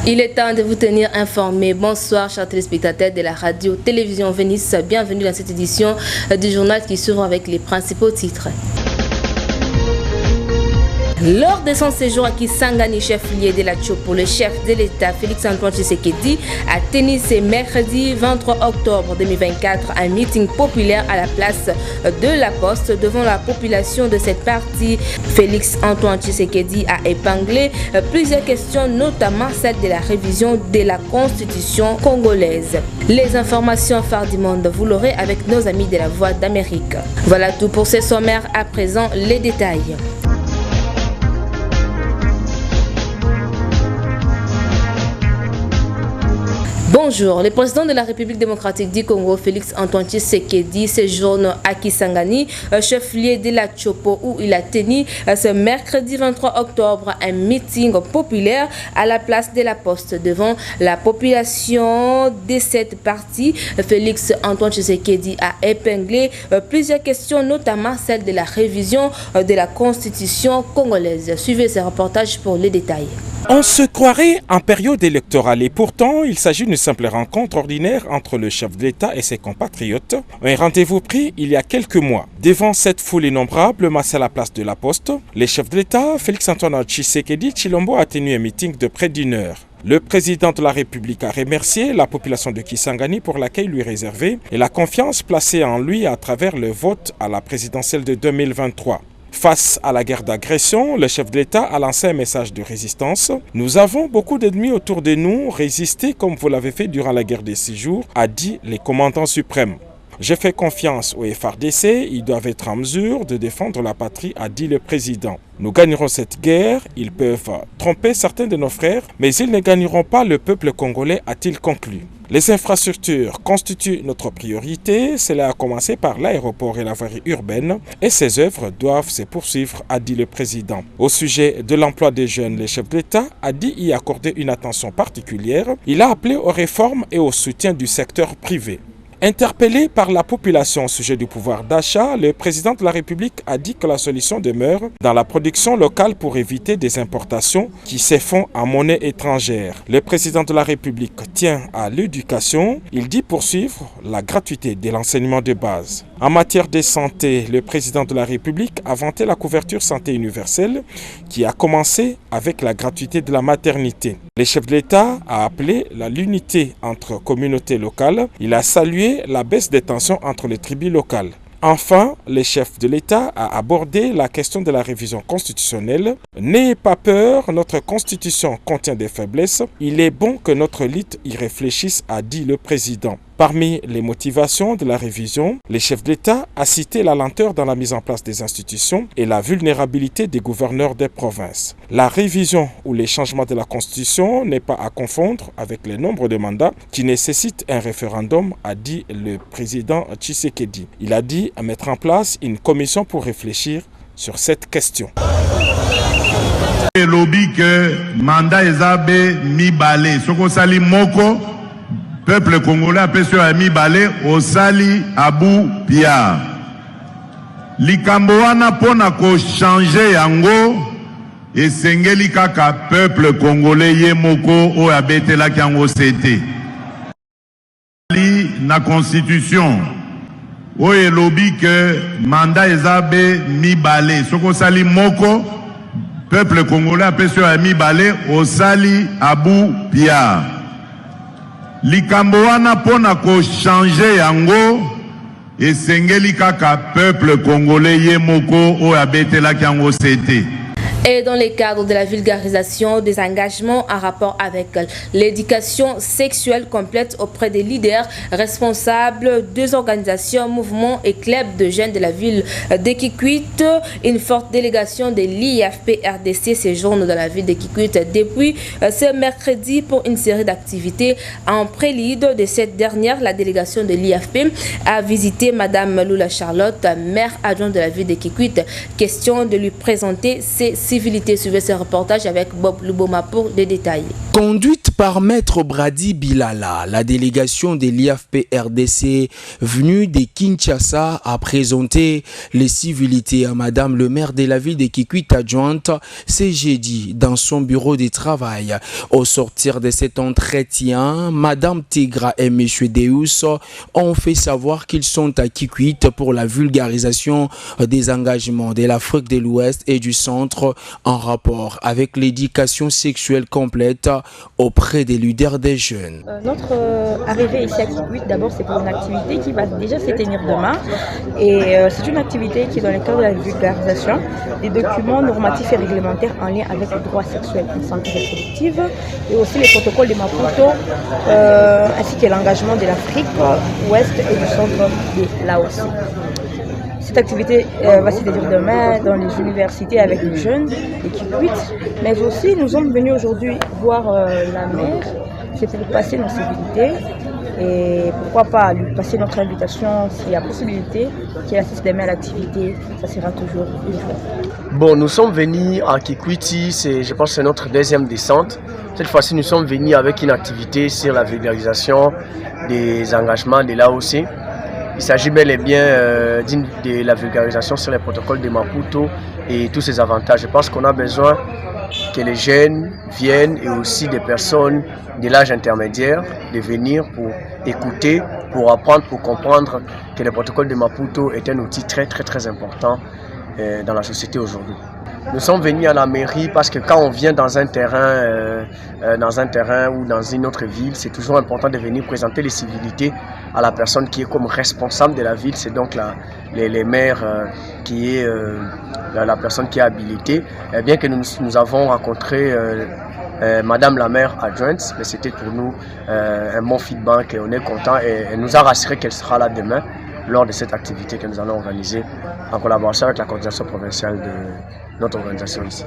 Il est temps de vous tenir informés. Bonsoir, chers téléspectateurs de la radio-télévision Venice. Bienvenue dans cette édition du journal qui s'ouvre avec les principaux titres. Lors de son séjour à Kisangani, chef-lieu de la Tchopo, le chef de l'État, Félix-Antoine Tshisekedi, a tenu ce mercredi 23 octobre 2024 un meeting populaire à la place de la Poste devant la population de cette partie. Félix-Antoine Tshisekedi a épinglé plusieurs questions, notamment celle de la révision de la Constitution congolaise. Les informations phares du monde, vous l'aurez avec nos amis de la Voix d'Amérique. Voilà tout pour ce sommaire. À présent, les détails. Bonjour, le président de la République démocratique du Congo, Félix-Antoine Tshisekedi, séjourne à Kisangani, chef-lieu de la Tchopo, où il a tenu ce mercredi 23 octobre un meeting populaire à la place de la Poste devant la population de cette partie. Félix-Antoine Tshisekedi a épinglé plusieurs questions, notamment celle de la révision de la Constitution congolaise. Suivez ce reportage pour les détails. On se croirait en période électorale et pourtant il s'agit d'une simple rencontre ordinaire entre le chef de l'État et ses compatriotes. Un rendez-vous pris il y a quelques mois. Devant cette foule innombrable massée à la place de la Poste, le chef de l'État, Félix-Antoine Tshisekedi Tshilombo, a tenu un meeting de près d'une heure. Le président de la République a remercié la population de Kisangani pour l'accueil lui réservé et la confiance placée en lui à travers le vote à la présidentielle de 2023. Face à la guerre d'agression, le chef de l'État a lancé un message de résistance. « Nous avons beaucoup d'ennemis autour de nous, résistez comme vous l'avez fait durant la guerre des 6 jours », a dit le commandant suprême. « J'ai fait confiance au FARDC, ils doivent être en mesure de défendre la patrie », a dit le président. « Nous gagnerons cette guerre, ils peuvent tromper certains de nos frères, mais ils ne gagneront pas le peuple congolais », a-t-il conclu. Les infrastructures constituent notre priorité, cela a commencé par l'aéroport et la voirie urbaine et ces œuvres doivent se poursuivre, a dit le président. Au sujet de l'emploi des jeunes, le chef de l'État a dit y accorder une attention particulière. Il a appelé aux réformes et au soutien du secteur privé. Interpellé par la population au sujet du pouvoir d'achat, le président de la République a dit que la solution demeure dans la production locale pour éviter des importations qui se font en monnaie étrangère. Le président de la République tient à l'éducation. Il dit poursuivre la gratuité de l'enseignement de base. En matière de santé, le président de la République a vanté la couverture santé universelle qui a commencé avec la gratuité de la maternité. Le chef de l'État a appelé à l'unité entre communautés locales. Il a salué la baisse des tensions entre les tribus locales. Enfin, le chef de l'État a abordé la question de la révision constitutionnelle. N'ayez pas peur, notre constitution contient des faiblesses. Il est bon que notre élite y réfléchisse, a dit le président. Parmi les motivations de la révision, le chef de l'État a cité la lenteur dans la mise en place des institutions et la vulnérabilité des gouverneurs des provinces. La révision ou les changements de la Constitution n'est pas à confondre avec le nombre de mandats qui nécessitent un référendum, a dit le président Tshisekedi. Il a dit à mettre en place une commission pour réfléchir sur cette question. Le lobby que mandat ezabe mi balé, soko sali moko. Peuple congolais appelle sur Ami Balé au Sali Abou Pia. Likambo wana pona ko changer yango et sengeli kaka peuple congolais yemoko o abetela kango cete. Na constitution o elobi que mandat ezabe mi balé soko sali moko peuple congolais appelle sur Ami Balé au Sali Abou Pia. Likambo wana pona ko changer yango et sengeli kaka peuple congolais yemoko o abetela kango cete. Et dans le cadre de la vulgarisation des engagements en rapport avec l'éducation sexuelle complète auprès des leaders responsables des organisations, mouvements et clubs de jeunes de la ville de Kikwit, une forte délégation de l'IFP RDC séjourne dans la ville de Kikwit depuis ce mercredi pour une série d'activités. En prélude de cette dernière, la délégation de l'IFP a visité Madame Lula Charlotte, maire adjointe de la ville de Kikwit. Question de lui présenter ses civilités. Suivez ce reportage avec Bob Luboma pour des détails. Conduite par Maître Brady Bilala, la délégation de l'IAFP-RDC venue de Kinshasa a présenté les civilités à Madame le maire de la ville de Kikwit adjointe ce jeudi dans son bureau de travail. Au sortir de cet entretien, Madame Tigra et Monsieur Deus ont fait savoir qu'ils sont à Kikwit pour la vulgarisation des engagements de l'Afrique de l'Ouest et du Centre en rapport avec l'éducation sexuelle complète auprès des leaders des jeunes. Notre arrivée ici à Kikwit, d'abord, c'est pour une activité qui va déjà se tenir demain. Et c'est une activité qui est dans le cadre de la vulgarisation des documents normatifs et réglementaires en lien avec le droit sexuel et la santé reproductive, et aussi les protocoles de Maputo, ainsi que l'engagement de l'Afrique ouest et du centre de Laos. Cette activité va se dérouler demain dans les universités avec les jeunes de Kikwit, mais aussi nous sommes venus aujourd'hui voir la mère, c'est pour passer nos civilités et pourquoi pas lui passer notre invitation s'il y a possibilité qu'il assiste demain à l'activité, ça sera toujours une joie. Bon, nous sommes venus à Kikwiti, je pense que c'est notre deuxième descente. Cette fois-ci, nous sommes venus avec une activité sur la vulgarisation des engagements de l'AOC. Il s'agit bel et bien de la vulgarisation sur les protocoles de Maputo et tous ses avantages. Je pense qu'on a besoin que les jeunes viennent et aussi des personnes de l'âge intermédiaire de venir pour écouter, pour apprendre, pour comprendre que le protocole de Maputo est un outil très important dans la société aujourd'hui. Nous sommes venus à la mairie parce que quand on vient dans un terrain ou dans une autre ville, c'est toujours important de venir présenter les civilités à la personne qui est comme responsable de la ville. C'est donc les maires qui est la personne qui est habilitée. Et bien que nous avons rencontré Madame la maire adjointe, mais c'était pour nous un bon feedback et on est content et elle nous a rassuré qu'elle sera là demain lors de cette activité que nous allons organiser en collaboration avec la coordination provinciale de notre organisation ici.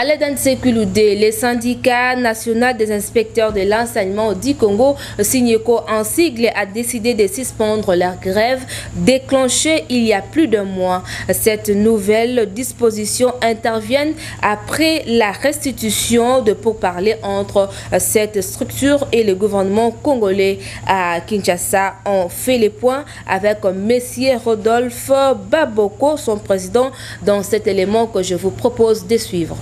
À l'aide Sekulude, le syndicat national des inspecteurs de l'enseignement du Congo, Signeko en sigle, a décidé de suspendre leur grève déclenchée il y a plus d'un mois. Cette nouvelle disposition intervient après la restitution de pourparlers entre cette structure et le gouvernement congolais. À Kinshasa, on fait les points avec M. Rodolphe Baboko, son président, dans cet élément que je vous propose de suivre.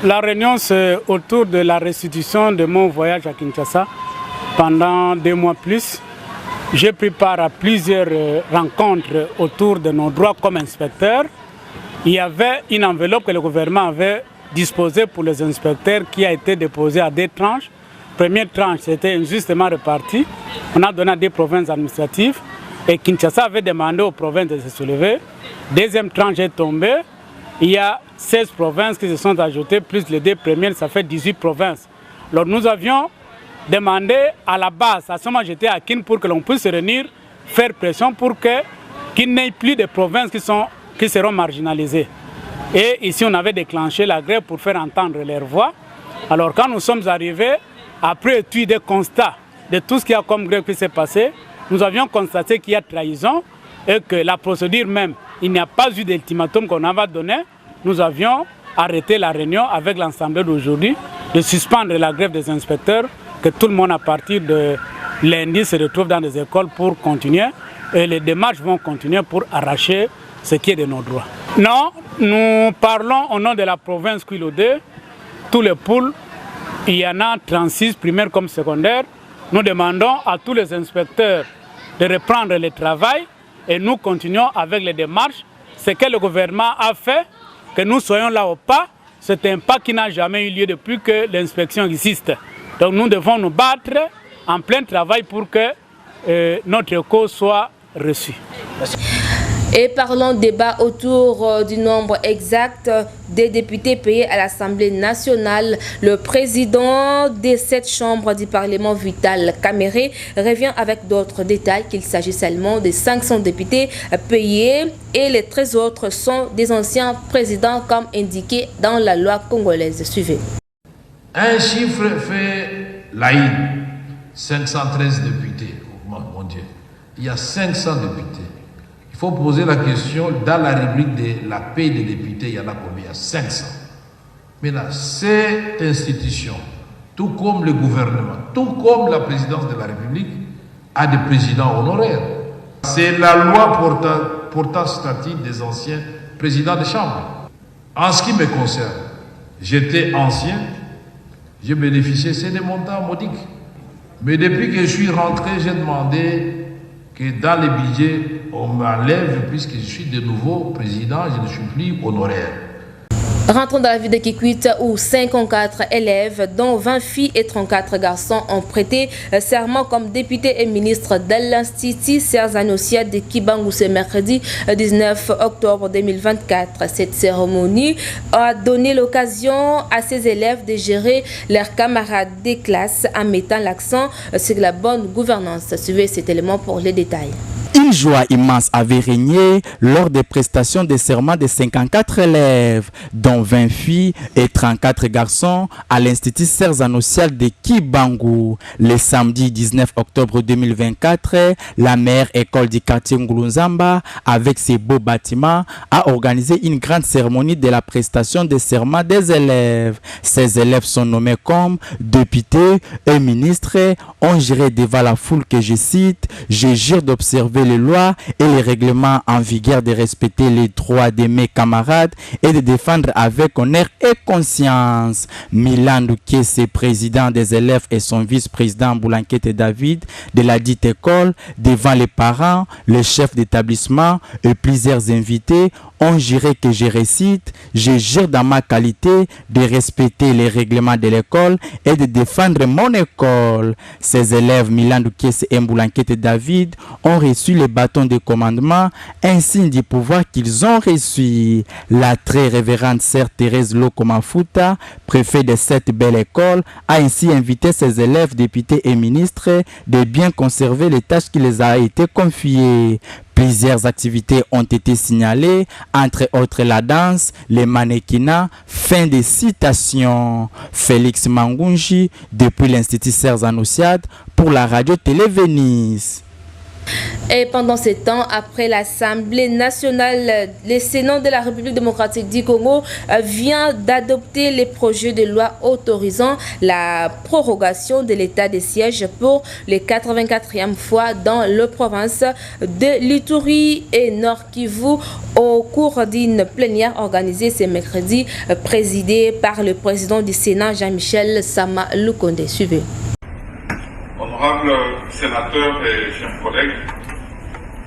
La réunion, c'est autour de la restitution de mon voyage à Kinshasa. Pendant 2 mois plus, j'ai pris part à plusieurs rencontres autour de nos droits comme inspecteurs. Il y avait une enveloppe que le gouvernement avait disposée pour les inspecteurs qui a été déposée à 2 tranches. Première tranche, c'était injustement réparti. On a donné à des provinces administratives et Kinshasa avait demandé aux provinces de se soulever. Deuxième tranche est tombée. Il y a 16 provinces qui se sont ajoutées, plus les 2 premières, ça fait 18 provinces. Alors nous avions demandé à la base, à ce moment j'étais à Kin, pour que l'on puisse se réunir, faire pression pour qu'il n'y ait plus de provinces qui seront marginalisées. Et ici on avait déclenché la grève pour faire entendre leur voix. Alors quand nous sommes arrivés, après étude des constats de tout ce qu'il y a comme grève qui s'est passé, nous avions constaté qu'il y a trahison et que la procédure même, il n'y a pas eu d'ultimatum qu'on avait donné. Nous avions arrêté la réunion avec l'Assemblée d'aujourd'hui de suspendre la grève des inspecteurs, que tout le monde à partir de lundi se retrouve dans les écoles pour continuer. Et les démarches vont continuer pour arracher ce qui est de nos droits. Non, nous parlons au nom de la province Kouilodé. Tous les pôles, il y en a 36, primaires comme secondaires. Nous demandons à tous les inspecteurs de reprendre le travail. Et nous continuons avec les démarches. Ce que le gouvernement a fait, que nous soyons là ou pas, c'est un pas qui n'a jamais eu lieu depuis que l'inspection existe. Donc nous devons nous battre en plein travail pour que notre cause soit reçue. Merci. Et parlons débat autour du nombre exact des députés payés à l'Assemblée nationale. Le président de cette chambre du Parlement, Vital Kamere, revient avec d'autres détails qu'il s'agit seulement de 500 députés payés et les 13 autres sont des anciens présidents comme indiqué dans la loi congolaise. Suivez. Un chiffre fait laïque. 513 députés. Oh, mon Dieu. Il y a 500 députés. Il faut poser la question, dans la rubrique de la paie des députés, il y en a combien? 500. Maintenant, cette institution, tout comme le gouvernement, tout comme la présidence de la République, a des présidents honoraires. C'est la loi portant statut des anciens présidents de chambre. En ce qui me concerne, j'étais ancien, j'ai bénéficié, c'est des montants modiques. Mais depuis que je suis rentré, j'ai demandé que dans les budgets, on m'enlève, puisque je suis de nouveau président, je ne suis plus honoraire. Rentrons dans la ville de Kikwit où 54 élèves, dont 20 filles et 34 garçons, ont prêté serment comme députés et ministres de l'Institut Serge-Annonciade de Kibangu ce mercredi 19 octobre 2024. Cette cérémonie a donné l'occasion à ces élèves de gérer leurs camarades des classes en mettant l'accent sur la bonne gouvernance. Suivez cet élément pour les détails. Une joie immense avait régné lors des prestations de serment de 54 élèves, dont 20 filles et 34 garçons à l'Institut Serge-Annonciade de Kibangu. Le samedi 19 octobre 2024, la mère école du quartier Ngulunzamba, avec ses beaux bâtiments, a organisé une grande cérémonie de la prestation de serment des élèves. Ces élèves sont nommés comme députés et ministres, ont géré devant la foule que je cite, « Je jure d'observer les lois et les règlements en vigueur, de respecter les droits de mes camarades et de défendre avec honneur et conscience. » Milan Kese, président des élèves, et son vice-président Boulanquette David de la dite école, devant les parents, le chef d'établissement et plusieurs invités, ont juré que je récite, je jure dans ma qualité de respecter les règlements de l'école et de défendre mon école. Ces élèves, Milan Kese et Boulanquette David, ont reçu le bâton de commandement, un signe du pouvoir qu'ils ont reçu. La très révérende sœur Thérèse Lokomafuta, préfet de cette belle école, a ainsi invité ses élèves, députés et ministres de bien conserver les tâches qui les a été confiées. Plusieurs activités ont été signalées, entre autres la danse, les mannequinats. Fin de citation. Félix Mangunji, depuis l'Institut Serge-Annonciade, pour la radio-télé Venise. Et pendant ce temps, après l'Assemblée nationale, le Sénat de la République démocratique du Congo vient d'adopter les projets de loi autorisant la prorogation de l'état de siège pour les 84e fois dans la province de l'Ituri et Nord Kivu au cours d'une plénière organisée ce mercredi, présidée par le président du Sénat, Jean-Michel Sama Lukonde. Suivez. Honorables sénateurs et chers collègues,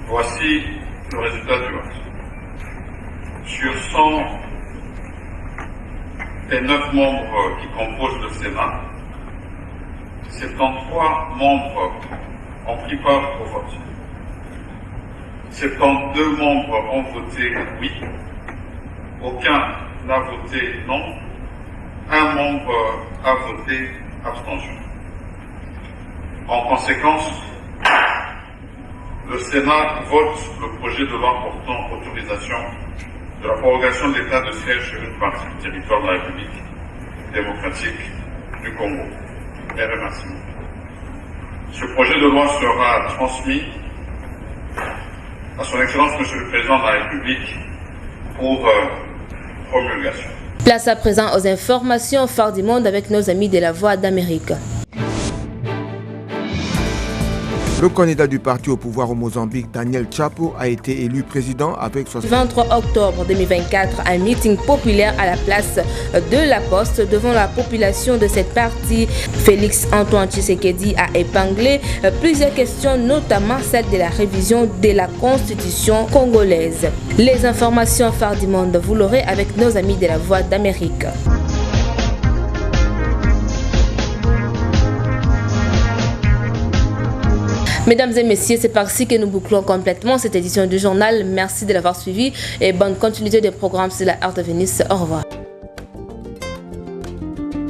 voici le résultat du vote. Sur 109 membres qui composent le Sénat, 73 membres ont pris part au vote. 72 membres ont voté oui, aucun n'a voté non, un membre a voté abstention. En conséquence, le Sénat vote le projet de loi portant autorisation de la prorogation de l'état de siège sur une partie du territoire de la République démocratique du Congo. Et remercie. Ce projet de loi sera transmis à son Excellence Monsieur le Président de la République pour promulgation. Place à présent aux informations phares du monde avec nos amis de la Voix d'Amérique. Le candidat du parti au pouvoir au Mozambique, Daniel Chapo, a été élu président avec 23 octobre 2024, un meeting populaire à la place de la Poste devant la population de cette partie. Félix Antoine Tshisekedi a épinglé plusieurs questions, notamment celle de la révision de la Constitution congolaise. Les informations phares du monde, vous l'aurez avec nos amis de la Voix d'Amérique. Mesdames et messieurs, c'est par-ci que nous bouclons complètement cette édition du journal. Merci de l'avoir suivi et bonne continuité des programmes sur la Art de Venise. Au revoir.